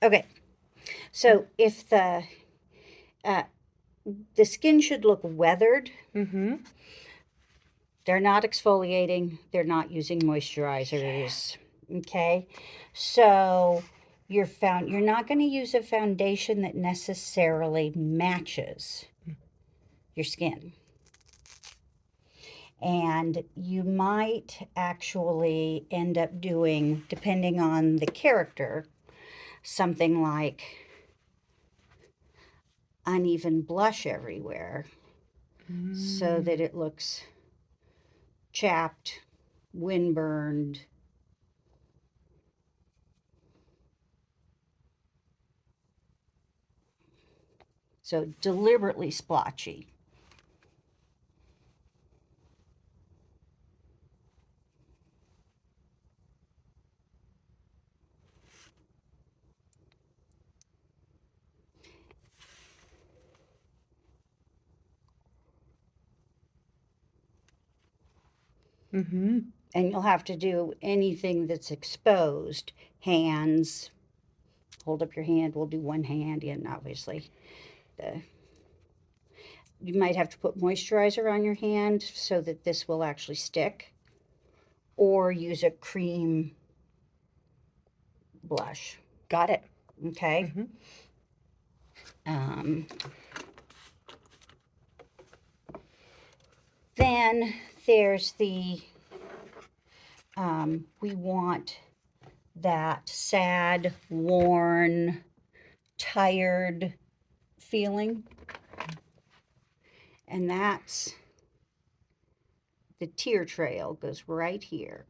Okay, so if uh, the skin should look weathered, Mm-hmm. they're not exfoliating, they're not using moisturizers. Okay, so you're not going to use a foundation that necessarily matches your skin. And you might actually end up doing, depending on the character, something like uneven blush everywhere so that it looks chapped, windburned. So deliberately splotchy. Mm-hmm. And you'll have to do anything that's exposed. Hands, hold up your hand. We'll do one hand in, obviously. The, you might have to put moisturizer on your hand so that this will actually stick, or use a cream blush. Got it. Okay. Mm-hmm. Um, then there's we want that sad, worn, tired feeling. And that's the tear trail goes right here.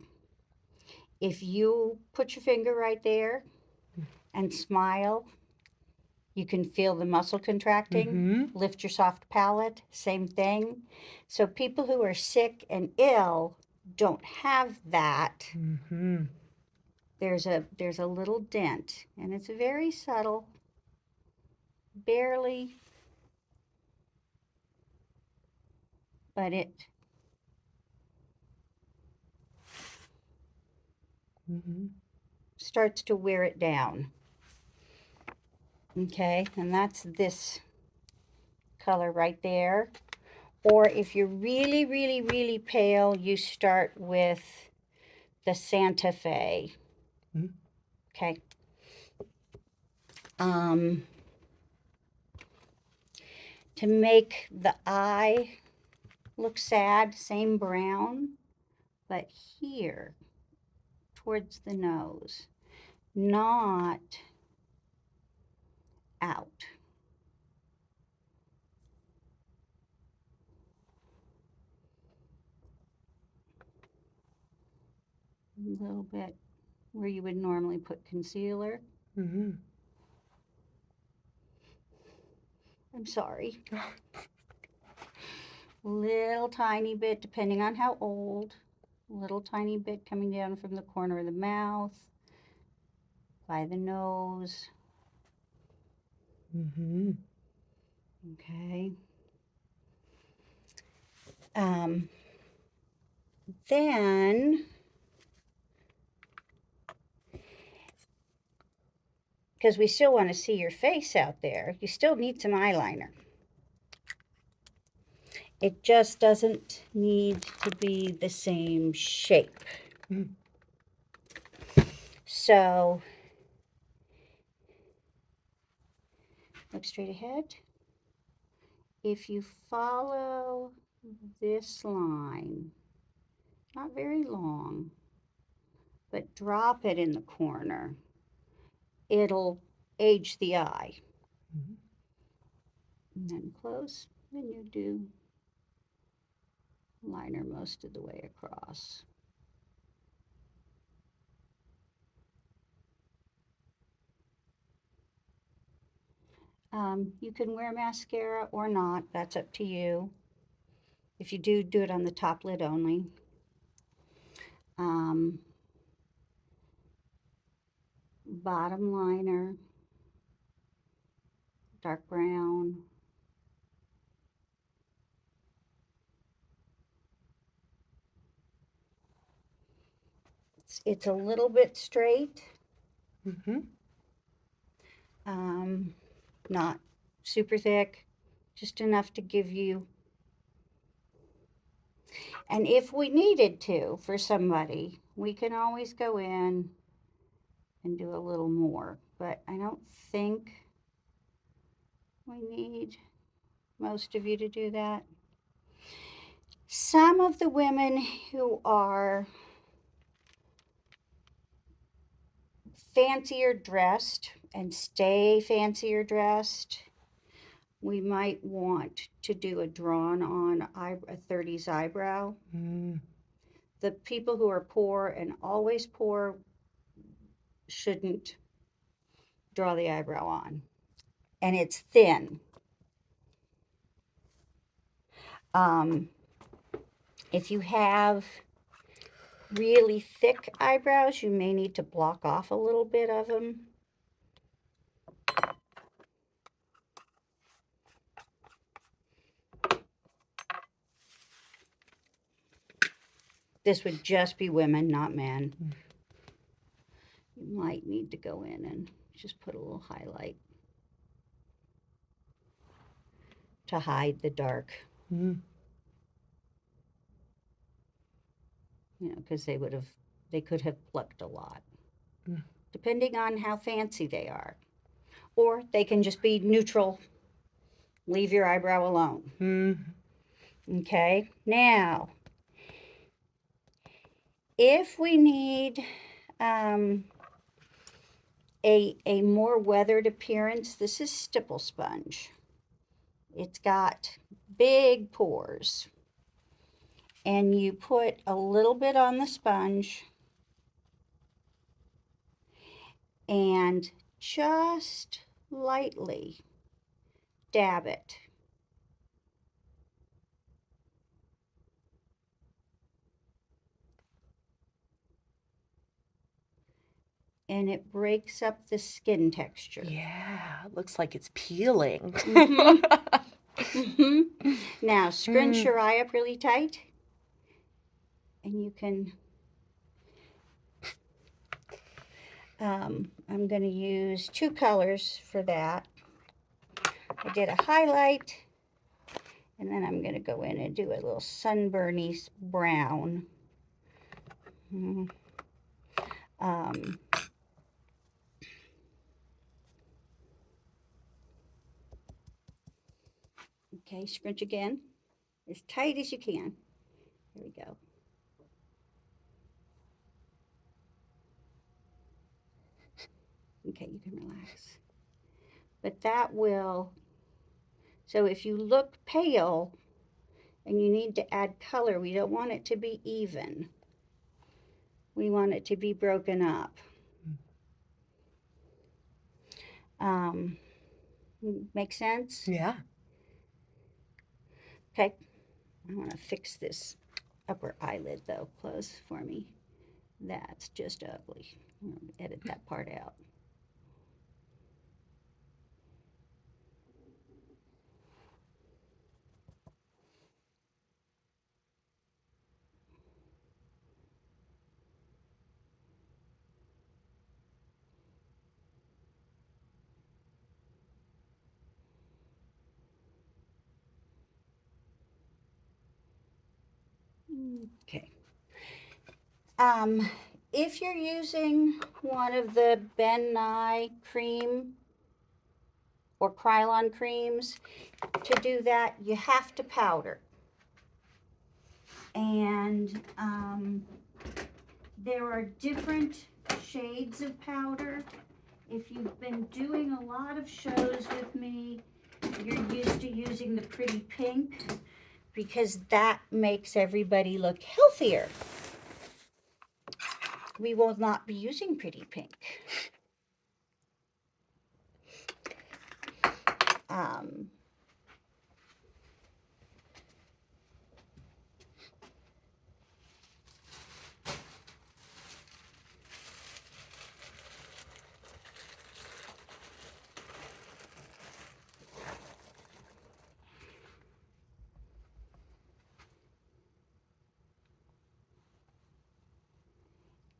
If you put your finger right there and smile, you can feel the muscle contracting. Mm-hmm. Lift your soft palate, same thing. So people who are sick and ill don't have that. Mm-hmm. There's a little dent, and it's very subtle, barely, but it Mm-hmm. starts to wear it down. Okay, and that's this color right there. Or if you're really, really, really pale, you start with the Santa Fe. Mm-hmm. Okay. Um, to make the eye look sad, same brown, but here towards the nose, not out. A little bit where you would normally put concealer. Mm-hmm. I'm sorry. Little tiny bit, depending on how old. Little tiny bit coming down from the corner of the mouth, by the nose. Mm-hmm. Okay. Um, then, because we still want to see your face out there, you still need some eyeliner. It just doesn't need to be the same shape. Mm-hmm. So, look straight ahead. If you follow this line, not very long, but drop it in the corner, it'll age the eye. And then close, then you do liner most of the way across. You can wear mascara or not, that's up to you. If you do, do it on the top lid only. Um, Bottom liner, dark brown. It's a little bit straight. Mm-hmm. Not super thick, just enough to give you. And if we needed to for somebody, we can always go in and do a little more. But I don't think we need most of you to do that. Some of the women who are fancier dressed and stay fancier dressed, we might want to do a drawn on a 30s eyebrow. Mm. The people who are poor and always poor shouldn't draw the eyebrow on. And it's thin. Um, if you have really thick eyebrows, you may need to block off a little bit of them. This would just be women, not men. You might need to go in and just put a little highlight to hide the dark. Mm. You know, because they could have plucked a lot, Mm. depending on how fancy they are. Or they can just be neutral. Leave your eyebrow alone. Mm. Okay, now, if we need a more weathered appearance, this is stipple sponge. It's got big pores. And you put a little bit on the sponge and just lightly dab it. And it breaks up the skin texture. Yeah, looks like it's peeling. Now, scrunch your eye up really tight, and you can. I'm going to use 2 colors for that. I did a highlight, and then I'm going to go in and do a little sunburny brown. Okay, scrunch again, as tight as you can. Here we go. Okay, you can relax. But that will, so if you look pale and you need to add color, we don't want it to be even. We want it to be broken up. Make sense? Yeah. Okay, I want to fix this upper eyelid though. Close for me. That's just ugly. I'm going to edit that part out. Okay. If you're using one of the Ben Nye cream or Krylon creams, to do that, you have to powder. And there are different shades of powder. If you've been doing a lot of shows with me, you're used to using the pretty pink because that makes everybody look healthier. We will not be using pretty pink.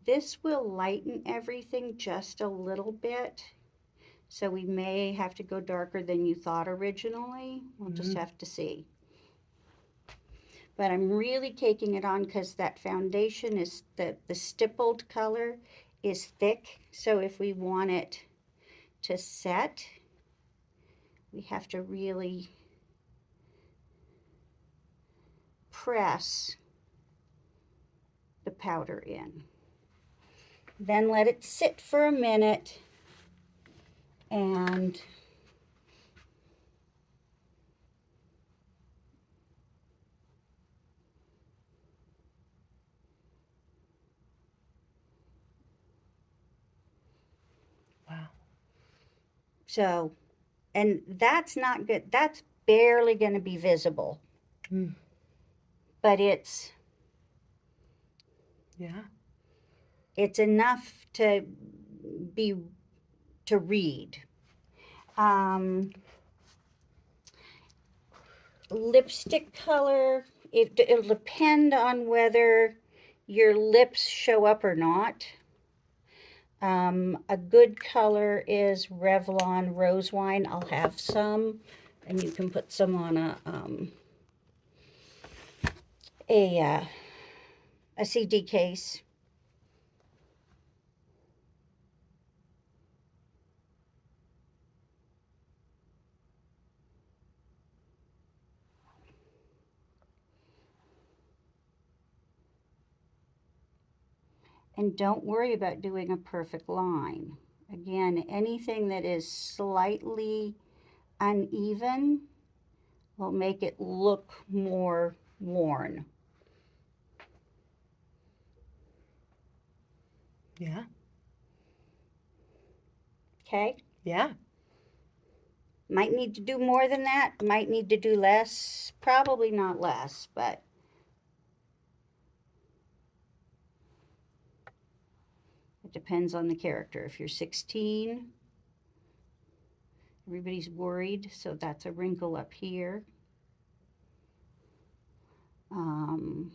This will lighten everything just a little bit. So we may have to go darker than you thought originally. We'll just Mm. have to see. But I'm really taking it on because that foundation is the stippled color is thick. So if we want it to set, we have to really press the powder in. Then let it sit for a minute and Wow. so, and that's not good. That's barely going to be visible, Mm. but Yeah. it's enough be to read. Um, Lipstick color, it'll depend on whether your lips show up or not. A good color is Revlon Rose Wine. I'll have some, and you can put some on a, uh, a CD case. And don't worry about doing a perfect line. Again, anything that is slightly uneven will make it look more worn. Yeah. Okay? Yeah. Might need to do more than that, might need to do less, probably not less, but it depends on the character. If you're 16, everybody's worried, so that's a wrinkle up here. Um,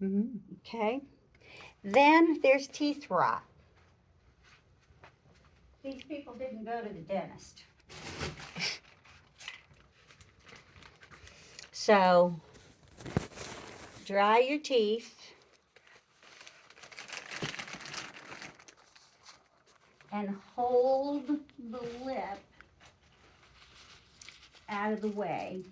Mm-hmm. okay. Then there's teeth rot. These people didn't go to the dentist. So, dry your teeth and hold the lip out of the way.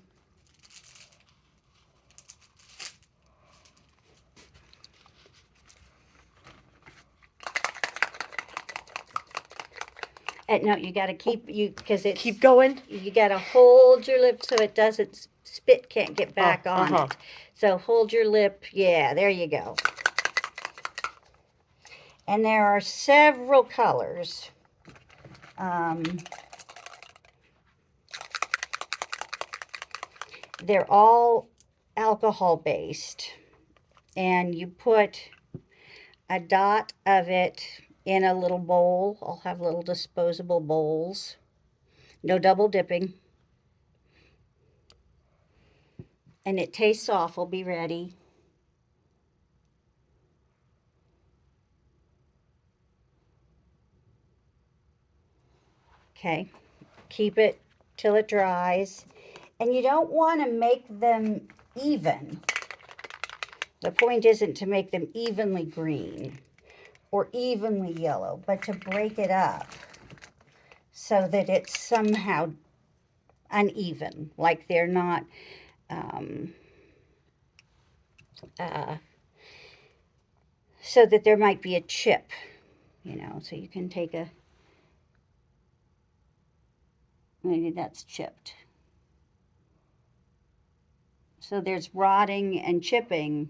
No, you got to keep you because it's Keep going. you got to hold your lip so it doesn't spit can't get back on uh-huh. it. So hold your lip. Yeah, there you go. And there are several colors. They're all alcohol based, and you put a dot of it in a little bowl. I'll have little disposable bowls. No double dipping. And it tastes awful. Be ready. Okay. Keep it till it dries. And you don't want to make them even. The point isn't to make them evenly green or evenly yellow, but to break it up so that it's somehow uneven, like they're not uh, so that there might be a chip, so you can take maybe that's chipped. So there's rotting and chipping,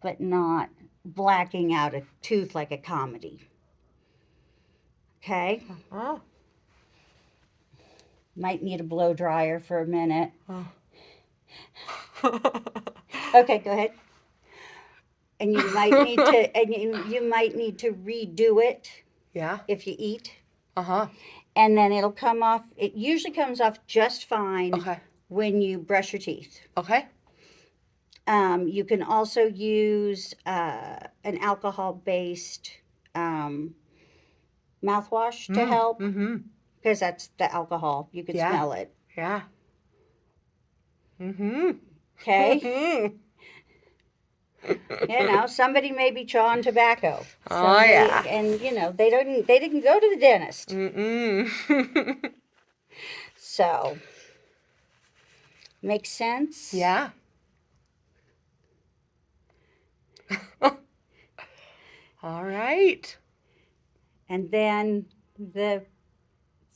but not blacking out a tooth like a comedy. Okay? Oh. Might need a blow dryer for a minute. Oh. Okay, go ahead. And you might need to you might need to redo it Yeah. if you eat. Uh-huh. And then it'll come off. It usually comes off just fine Okay. when you brush your teeth. Okay. You can also use an alcohol-based mouthwash to help Mm-hmm. because that's the alcohol. You can Yeah. smell it. Yeah. Mm-hmm. Okay? You know, somebody may be chawing tobacco. Oh, yeah. And they didn't go to the dentist. Mm-mm. So, makes sense? Yeah. All right. And then the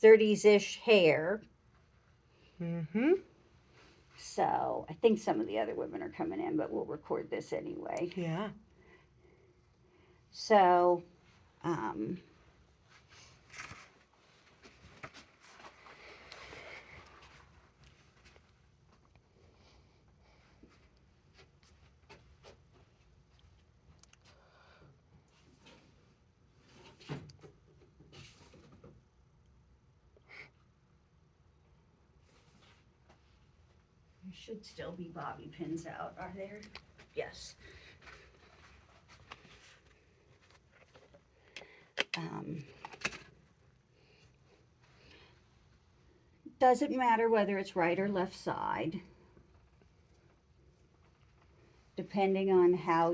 30s-ish hair. Mm-hmm. So, I think some of the other women are coming in, but we'll record this anyway. Yeah. So, there should still be bobby pins out, are there? Yes. Doesn't matter whether it's right or left side, depending on how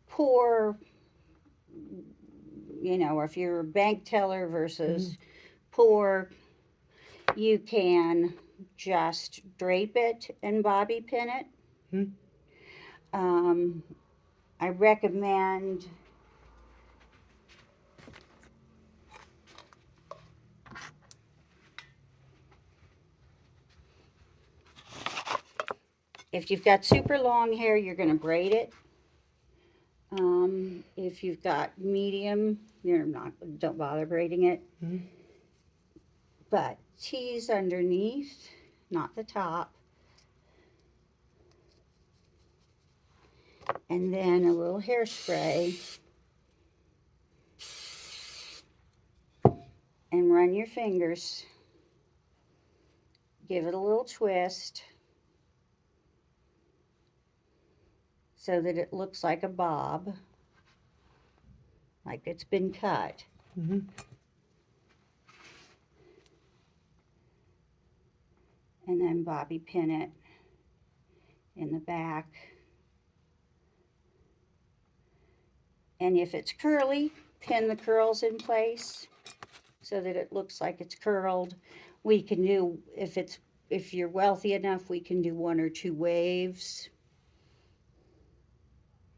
poor, or if you're a bank teller versus poor, you can just drape it and bobby pin it. Mm-hmm. I recommend if you've got super long hair, you're going to braid it. If you've got medium, don't bother braiding it. Mm-hmm. But tease underneath, not the top. And then a little hairspray. And run your fingers. Give it a little twist so that it looks like a bob, like it's been cut. Mm-hmm. And then bobby pin it in the back. And if it's curly, pin the curls in place so that it looks like it's curled. We can do, if you're wealthy enough, we can do 1 or 2 waves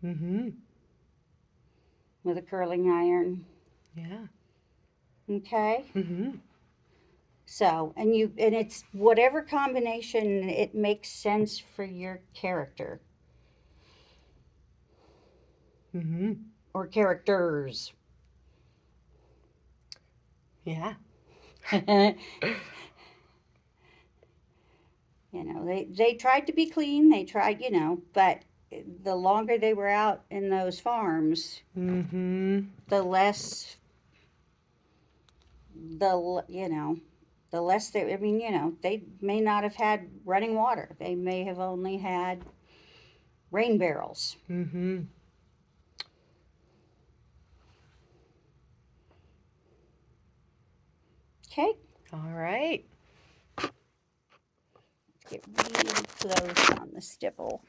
Mm-hmm. with a curling iron. Yeah. Okay? Mm-hmm. So, and it's whatever combination it makes sense for your character Mm-hmm. or characters. Yeah. They tried to be clean. They tried, but the longer they were out in those farms, Mm-hmm. the less the less they, they may not have had running water. They may have only had rain barrels. Mm-hmm. Okay, All right. get really close on the stipple.